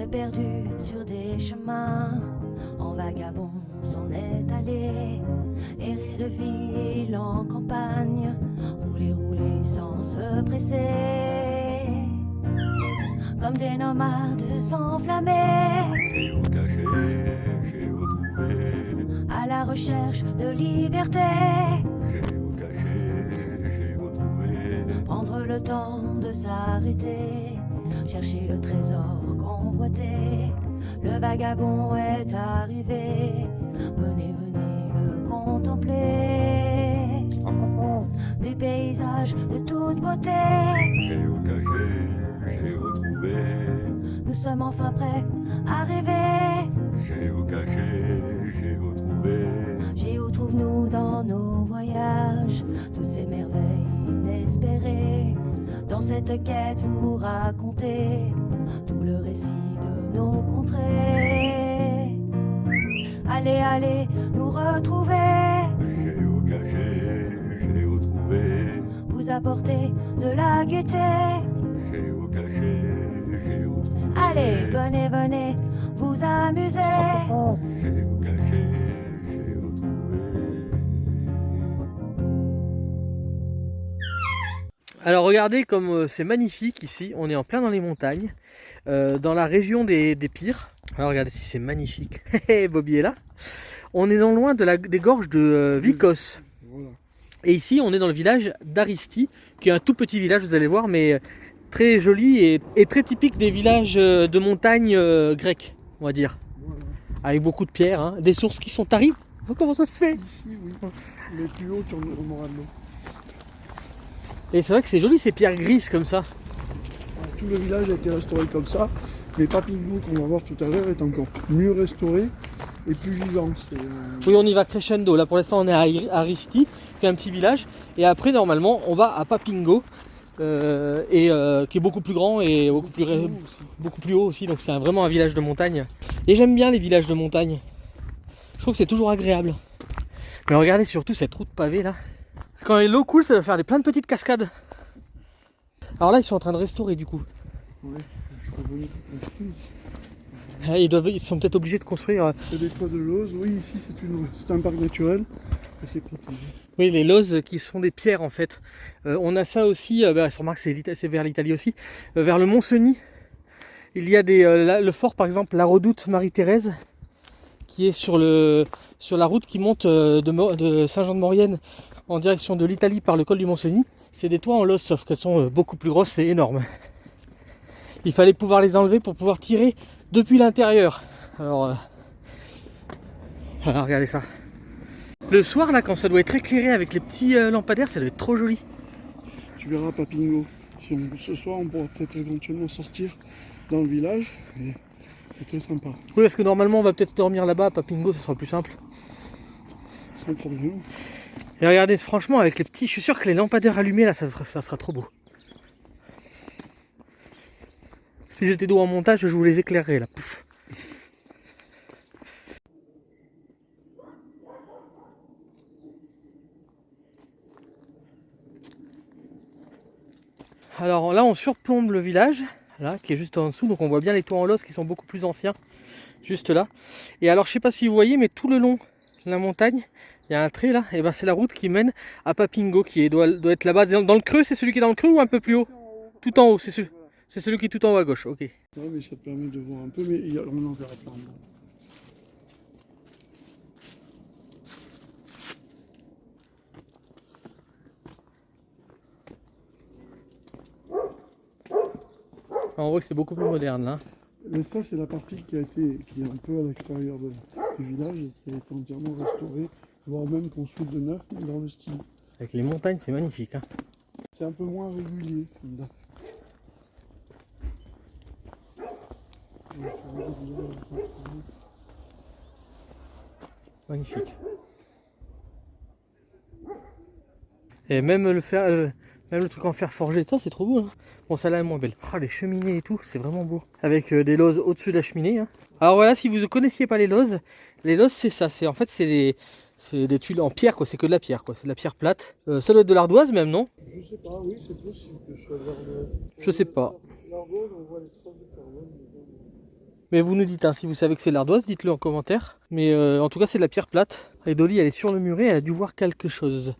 s'est perdu sur des chemins, en vagabond s'en est allé, errer de ville en campagne, rouler, rouler sans se presser, comme des nomades enflammés, Géocaché, géotrouvé, à la recherche de liberté. géocaché, géotrouvé, Prendre le temps de s'arrêter, chercher le trésor convoité. Le vagabond est arrivé, venez, venez le contempler. Des paysages de toute beauté, géocaché, géotrouvé, nous sommes enfin prêts à rêver. géocaché, géotrouvé, Géo trouve-nous dans nos voyages, toutes ces merveilles inespérées. Dans cette quête vous racontez tout le récit de nos contrées. Allez, allez, nous retrouver, géocaché, géotrouvé, vous apporter de la gaieté. géocaché, géotrouvé, Allez, venez, venez, vous amuser. géocaché, géotrouvé. Alors regardez comme c'est magnifique ici, on est en plein dans les montagnes, dans la région des Pyres. Alors regardez si c'est magnifique, Bobby est là. On est non loin des gorges de Vikos. Voilà. Et ici on est dans le village d'Aristi, qui est un tout petit village, vous allez voir, mais très joli et très typique des villages de montagne grecs, on va dire. Voilà. Avec beaucoup de pierres, hein, des sources qui sont taries. Comment ça se fait? Ici, oui. Les plus hauts sur le Morano. Et c'est vrai que c'est joli ces pierres grises comme ça. Alors, tout le village a été restauré comme ça. Mais Papingo, qu'on va voir tout à l'heure, est encore mieux restauré et plus vivant. Oui, on y va crescendo. Là pour l'instant on est à Aristi, qui est un petit village. Et après normalement on va à Papingo, qui est beaucoup plus grand et beaucoup plus haut aussi. Donc c'est vraiment un village de montagne. Et j'aime bien les villages de montagne. Je trouve que c'est toujours agréable. Mais regardez surtout cette route pavée là. Quand l'eau coule, ça va faire plein de petites cascades. Alors là ils sont en train de restaurer du coup. Ouais, je suis revenu. Ils sont peut-être obligés de construire. C'est des toits de Lose. Oui, ici c'est un parc naturel et c'est protégé. Oui, les lozes qui sont des pierres en fait. On a ça aussi, sur remarque c'est vers l'Italie aussi, vers le Mont-Cenis. Il y a le fort par exemple, la redoute Marie-Thérèse, qui est sur la route qui monte de Saint-Jean-de-Maurienne en direction de l'Italie par le col du Mont-Cenis. C'est des toits en loze, sauf qu'elles sont beaucoup plus grosses et énormes. Il fallait pouvoir les enlever pour pouvoir tirer depuis l'intérieur. Alors regardez ça. Le soir là, quand ça doit être éclairé avec les petits lampadaires, ça doit être trop joli. Tu verras Papingo. Ce soir, on pourra peut-être éventuellement sortir dans le village. Et c'est très sympa. Oui, parce que normalement on va peut-être dormir là-bas à Papingo, ça sera plus simple. Sans problème. Et regardez, franchement, avec les petits, je suis sûr que les lampadaires allumés là, ça sera trop beau. Si j'étais dos en montage, je vous les éclairerais là. Pouf. Alors là, on surplombe le village, là, qui est juste en dessous, donc on voit bien les toits en losse qui sont beaucoup plus anciens, juste là. Et alors, je sais pas si vous voyez, mais tout le long de la montagne, il y a un trait là, et ben c'est la route qui mène à Papingo, qui doit être là-bas. Dans le creux, c'est celui qui est dans le creux ou un peu plus haut? Tout en haut, c'est celui qui est tout en haut à gauche, ok. Ouais, mais ça te permet de voir un peu, mais on en verra plein. On voit que c'est beaucoup plus moderne là. Mais ça, c'est la partie qui est un peu à l'extérieur du village et qui a été entièrement restaurée, voire même construite de neuf, mais dans le style. Avec les montagnes, c'est magnifique. Hein. C'est un peu moins régulier. Magnifique. Et même même le truc en fer forgé, ça c'est trop beau. Hein. Bon, ça là est moins belle. Ah, les cheminées et tout, c'est vraiment beau. Avec des lozes au-dessus de la cheminée. Hein. Alors voilà, si vous ne connaissiez pas les lozes c'est ça. En fait, c'est des tuiles en pierre, quoi. C'est que de la pierre, quoi. C'est de la pierre plate. Ça doit être de l'ardoise même, non? Je sais pas, oui, c'est possible que je sois Je sais pas. L'ardoise, on voit les traces de carbone. Mais vous nous dites, hein, si vous savez que c'est de l'ardoise, dites-le en commentaire. Mais en tout cas, c'est de la pierre plate. Et Dolly, elle est sur le muret, elle a dû voir quelque chose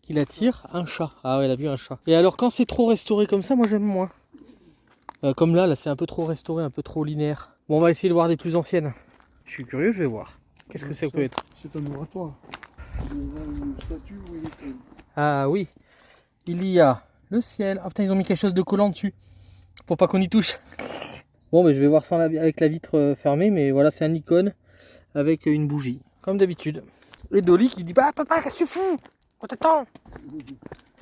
qui l'attire. Un chat. Ah ouais, elle a vu un chat. Et alors, quand c'est trop restauré comme ça, moi j'aime moins. Comme là c'est un peu trop restauré, un peu trop linéaire. Bon, on va essayer de voir des plus anciennes. Je suis curieux, je vais voir. Qu'est-ce que ça peut être? C'est un oratoire. Il y a une statue où il est. Ah oui, il y a le ciel. Ah putain, ils ont mis quelque chose de collant dessus pour pas qu'on y touche. Bon, mais je vais voir sans avec la vitre fermée, mais voilà, c'est un icône avec une bougie, comme d'habitude. Et Dolly qui dit bah papa, qu'est-ce que tu fous? On t'attend.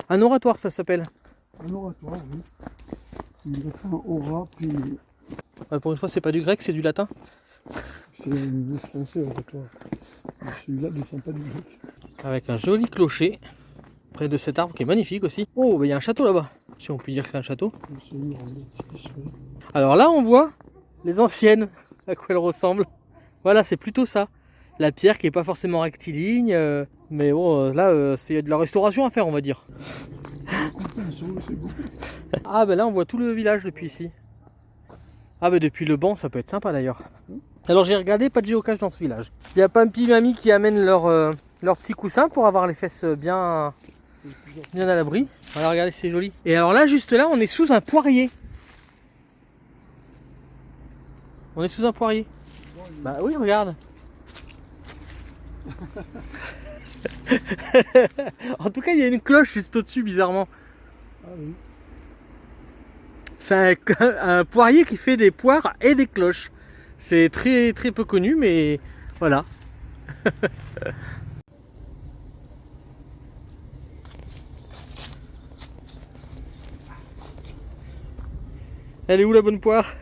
Un oratoire, ça s'appelle. Un oratoire, oui. Il a fait un aura, puis Pour une fois, c'est pas du grec, c'est du latin. c'est le français oratoire. Mais celui-là ne descend pas du grec. Avec un joli clocher près de cet arbre qui est magnifique aussi. Oh, il y a un château là-bas. Si on peut dire que c'est un château. Alors là, on voit les anciennes, à quoi elles ressemblent. Voilà, c'est plutôt ça. La pierre qui est pas forcément rectiligne, mais bon, là, c'est de la restauration à faire, on va dire. Ah, ben là, on voit tout le village depuis ici. Ah, ben depuis le banc, ça peut être sympa d'ailleurs. Alors j'ai regardé, pas de géocache dans ce village. Il n'y a pas un petit mamie qui amène leur petit coussin pour avoir les fesses bien à l'abri. Voilà, regardez, c'est joli. Et alors là, juste là, on est sous un poirier. On est sous un poirier. Bah oui, regarde. En tout cas, il y a une cloche juste au-dessus, bizarrement. Ah oui. C'est un poirier qui fait des poires et des cloches. C'est très très peu connu, mais voilà. Elle est où la bonne poire?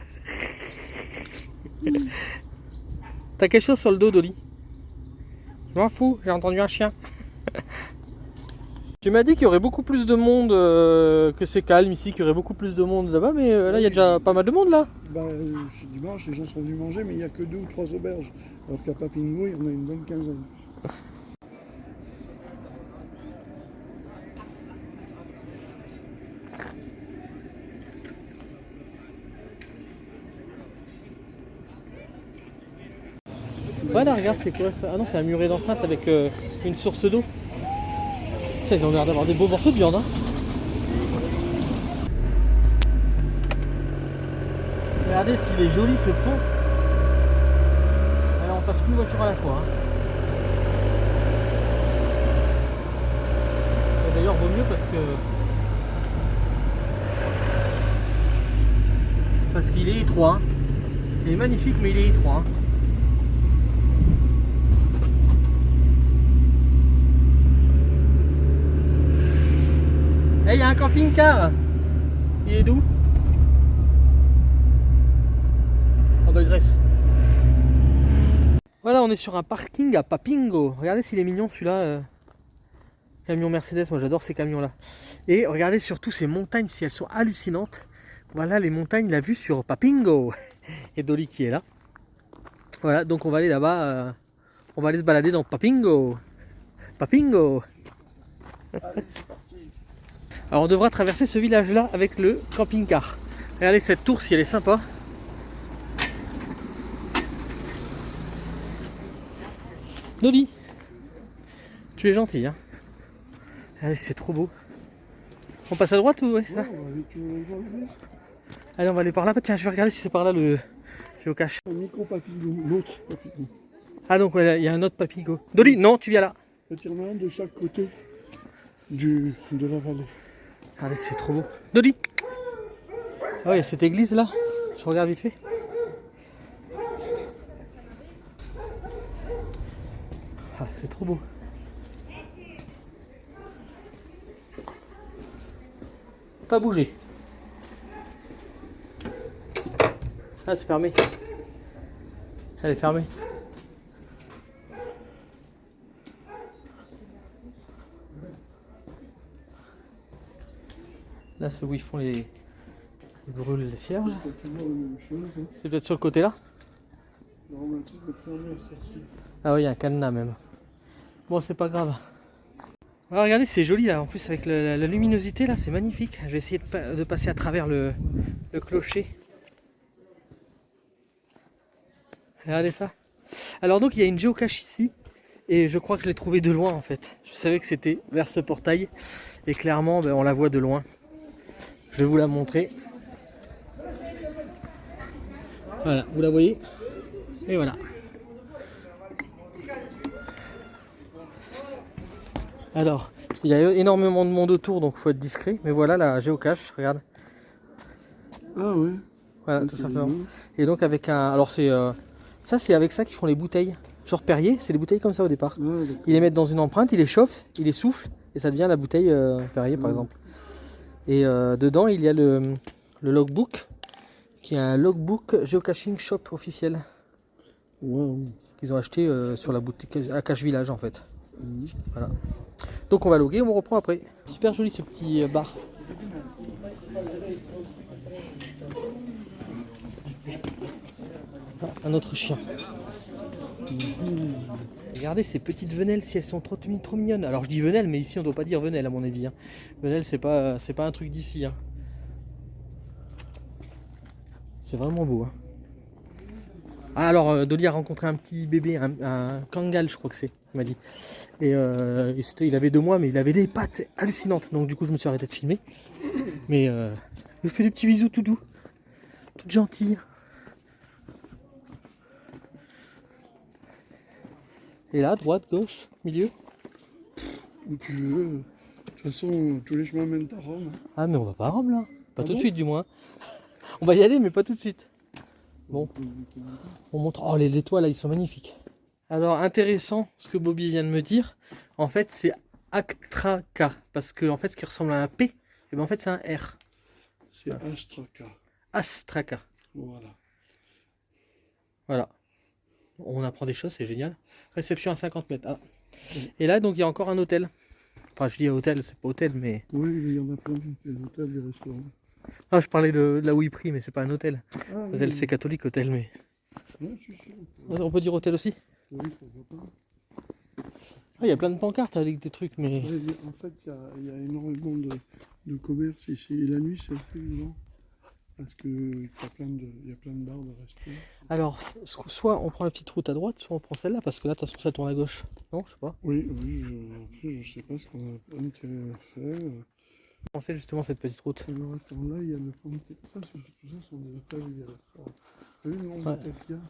T'as quelque chose sur le dos, Dolly? Je m'en fous, j'ai entendu un chien. Tu m'as dit qu'il y aurait beaucoup plus de monde, que c'est calme ici, qu'il y aurait beaucoup plus de monde là-bas, mais là il y a déjà pas mal de monde là. Bah, c'est dimanche, les gens sont venus manger, mais il n'y a que 2 ou 3 auberges. Alors qu'à Papingo, il y en a une bonne quinzaine. Voilà, regarde, c'est quoi ça? Ah non, c'est un muret d'enceinte avec une source d'eau. Putain, ils ont l'air d'avoir des beaux morceaux de viande, hein. Regardez s'il est joli ce pont. Alors on passe plus de voitures à la fois, hein. Et d'ailleurs vaut mieux parce qu'il est étroit, hein. Il est magnifique mais il est étroit, hein. Il y a un camping-car. Il est d'où? Ah bah Grèce. Voilà, on est sur un parking à Papingo. Regardez s'il est mignon celui-là. Camion Mercedes, moi j'adore ces camions là. Et regardez surtout ces montagnes, si elles sont hallucinantes. Voilà les montagnes, la vue sur Papingo. Et Dolly qui est là. Voilà, donc on va aller là-bas. On va aller se balader dans Papingo. Papingo. Allez, c'est parti. Alors on devra traverser ce village-là avec le camping-car. Regardez cette tour si elle est sympa. Dolly, tu es gentil, hein. Allez, c'est trop beau. On passe à droite ou ouais, c'est ça? Ouais, on va aller, tu veux aller voir l'église? Allez, on va aller par là. Tiens, je vais regarder si c'est par là le géocache. Un micro Papingo, l'autre Papingo. Ah donc ouais, il y a un autre Papingo. Dolly, non, tu viens là. Il y en a un de chaque côté de la vallée. Allez, c'est trop beau. Dolly. Ah ouais, il y a cette église là. Je regarde vite fait. Ah, c'est trop beau. Pas bouger. Ah, c'est fermé. Elle est fermée. Là, c'est où ils font ils brûlent les cierges. C'est peut-être sur le côté là. Non, mais le truc va te fermer à sortir. Ah oui, il y a un cadenas même. Bon, c'est pas grave. Alors, regardez, c'est joli là. En plus, avec la luminosité là, c'est magnifique. Je vais essayer de passer à travers le clocher. Regardez ça. Alors donc il y a une géocache ici. Et je crois que je l'ai trouvée de loin en fait. Je savais que c'était vers ce portail. Et clairement on la voit de loin. Je vais vous la montrer. Voilà, vous la voyez? Et voilà. Alors, il y a énormément de monde autour, donc il faut être discret. Mais voilà la géocache, regarde. Ah ouais. Voilà, tout simplement. Et donc avec un... Alors ça c'est avec ça qu'ils font les bouteilles. Genre Perrier, c'est des bouteilles comme ça au départ. Ils les mettent dans une empreinte, ils les chauffent, ils les soufflent, et ça devient la bouteille Perrier par exemple. Et dedans il y a le logbook, qui est un logbook geocaching shop officiel. Waouh. Qu'ils ont acheté sur la boutique à Cache Village en fait. Voilà. Donc on va loguer, on reprend après. Super joli ce petit bar. Ah, un autre chien. Regardez ces petites venelles, si elles sont trop mignonnes. Alors je dis venelle, mais ici on doit pas dire venelle à mon avis. Hein. Venelle c'est pas un truc d'ici. Hein. C'est vraiment beau. Hein. Ah, alors Dolly a rencontré un petit bébé, un kangal je crois que c'est, il m'a dit. Et il avait 2 mois, mais il avait des pattes hallucinantes. Donc du coup je me suis arrêté de filmer. Mais il fait des petits bisous tout doux, toute gentille. Et là, droite, gauche, milieu. Où tu veux. De toute façon, tous les chemins mènent à Rome. Ah mais on va pas à Rome là. Pas Ah tout de bon suite du moins. On va y aller mais pas tout de suite. Bon, on montre. Oh les toits là ils sont magnifiques. Alors intéressant ce que Bobby vient de me dire. En fait c'est Astraka. Parce que en fait ce qui ressemble à un P, et ben en fait c'est un R. C'est Astraka. Astraka. Voilà. Voilà. On apprend des choses, c'est génial. Réception à 50 mètres. Ah. Et là donc il y a encore un hôtel. Enfin je dis hôtel, c'est pas hôtel mais... Oui, il y en a plein, des hôtels, des restaurants. Ah je parlais de là où il prie mais c'est pas un hôtel. Ah, Hôtel oui. c'est catholique, hôtel mais... Ouais, je suis sûr. On peut dire hôtel aussi? Oui, pourquoi pas. Ah, il y a plein de pancartes avec des trucs mais... Ouais, en fait, il y a énormément de commerce ici. Et la nuit, c'est assez vivant. Parce qu'il y a plein de bars, de restaurants. Alors, soit on prend la petite route à droite, soit on prend celle-là, parce que là, de toute façon, ça tourne à gauche. Non, je sais pas. Oui, après, je sais pas ce qu'on a intérêt à faire. Je pensais justement cette petite route. Alors, attends, là, il y a le Fontaine. Ça, tout ça sont des hôtels où il y a la forêt. T'as vu le nombre Ouais. d'hôtels qu'il y a?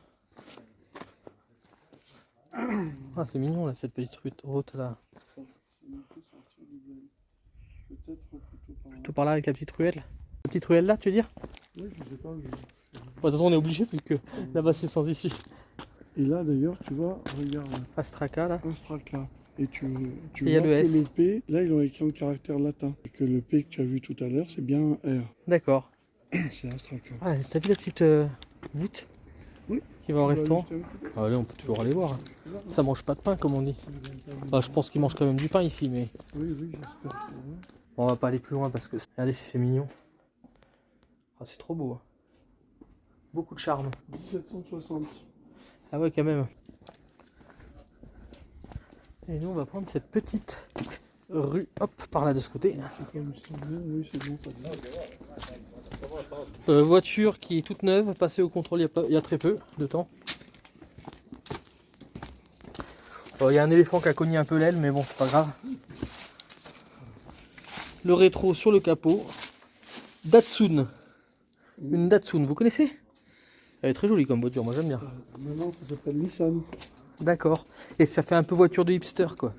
Ah, c'est mignon, là, cette petite route, là. C'est un peu sortir du bled. Peut-être plutôt par là. Plutôt par là, avec la petite ruelle. La petite ruelle là, tu veux dire? Oui, je sais pas. Bon, de toute façon, on est obligé, vu que là-bas, c'est sans issue. Et là, d'ailleurs, tu vois, regarde, Astraka, là. Astraka. Et tu Et il y a vois le que S. le P, là, ils l'ont écrit en caractère latin. Et que le P que tu as vu tout à l'heure, c'est bien un R. D'accord. C'est Astraka. Ah, t'as vu la petite voûte? Oui. Qui va au Tu vas restaurant? juste un petit peu. Allez, on peut toujours aller voir. Hein. Ça mange pas de pain, comme on dit. Enfin, je pense qu'ils mangent quand même du pain ici, mais... Oui, j'espère. que oui. Bon, on va pas aller plus loin, parce que... Regardez si c'est mignon. Ah, c'est trop beau. Hein. Beaucoup de charme. 1760. Ah ouais, quand même. Et nous, on va prendre cette petite rue, hop, par là de ce côté. C'est comme ça. Oui, c'est bon, ça va. Voiture qui est toute neuve, passée au contrôle il y a très peu de temps. Il y a un éléphant qui a cogné un peu l'aile, mais bon, c'est pas grave. Le rétro sur le capot. Datsun. Une Datsun, vous connaissez? Elle est très jolie comme voiture, moi j'aime bien. Maintenant, ça s'appelle Nissan. D'accord. Et ça fait un peu voiture de hipster, quoi.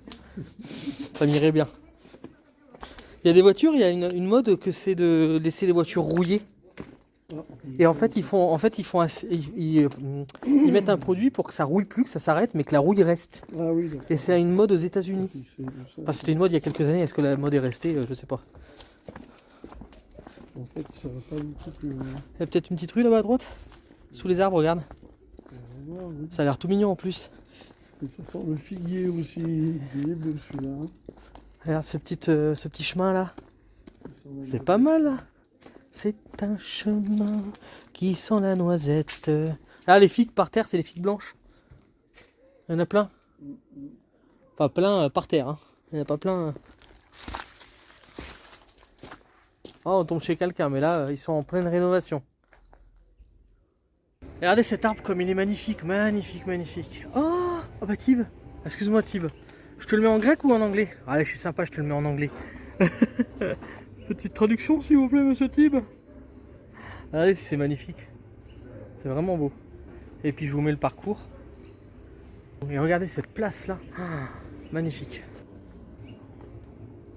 Ça m'irait bien. Il y a des voitures, il y a une mode que c'est de laisser les voitures rouiller. Et en fait, ils mettent un produit pour que ça rouille plus, que ça s'arrête, mais que la rouille reste. Ah oui, d'accord. Et c'est une mode aux États-Unis. C'est- Enfin, c'était une mode il y a quelques années. Est-ce que la mode est restée? Je sais pas. En fait, ça va pas beaucoup plus loin. Il y a peut-être une petite rue là-bas à droite? Sous les arbres, regarde. On va voir, oui. Ça a l'air tout mignon en plus. Et ça sent le figuier aussi. Il est beau celui-là. Regarde ce petit chemin là. Il sent la C'est pas mal là. C'est un chemin qui sent la noisette. Ah, les figues par terre, c'est les figues blanches. Il y en a plein. Enfin, plein par terre. Hein. Il n'y en a pas plein. Oh, on tombe chez quelqu'un, mais là, ils sont en pleine rénovation. Regardez cet arbre comme il est magnifique, magnifique, magnifique. Oh, oh bah Tib, excuse-moi Tib. Je te le mets en grec ou en anglais? Allez, je suis sympa, je te le mets en anglais. Petite traduction s'il vous plaît, monsieur Tib. Regardez, c'est magnifique. C'est vraiment beau. Et puis je vous mets le parcours. Et regardez cette place là. Ah, magnifique.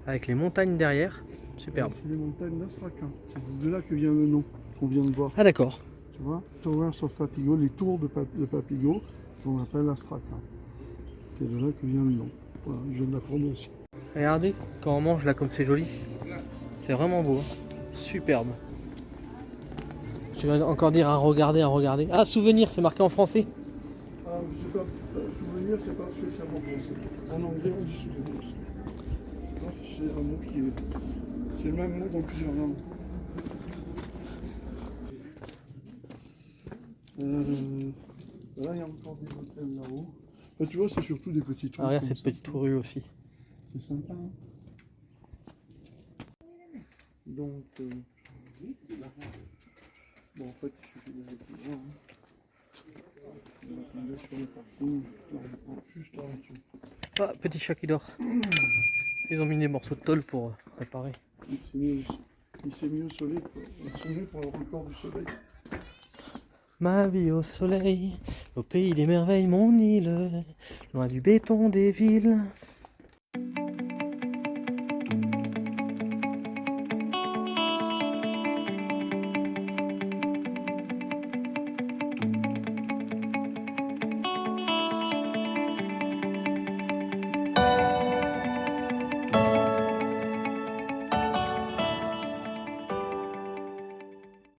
Avec les montagnes derrière. Superbe. C'est les montagnes d'Astrakhan. C'est de là que vient le nom qu'on vient de voir. Ah d'accord. Tu vois, Towers of Papigo, les tours de Papigo, qu'on appelle Astrakhan. C'est de là que vient le nom. Voilà, je viens de l'apprendre aussi. Regardez quand on mange là comme c'est joli. C'est vraiment beau. Hein. Superbe. Je vais encore dire à regarder, à regarder. Ah, souvenir, c'est marqué en français. Ah, je sais pas, souvenir, c'est pas spécialement français. En anglais, on dit souvenir. C'est un mot qui est. C'est le même mot dans plusieurs langues. Là, il y a encore des hôtels là-haut. Là, tu vois, c'est surtout des petites rues. Ah, regarde comme cette petite rue aussi. C'est sympa. Hein. Donc, bon, en fait, il suffit d'aller plus loin. Hein. On va tomber sur le parking, juste en dessous. Ah, petit chat qui dort. Ils ont mis des morceaux de tôle pour réparer. Il s'est mis au soleil, pour le record du soleil. Ma vie au soleil, au pays des merveilles, mon île, loin du béton des villes.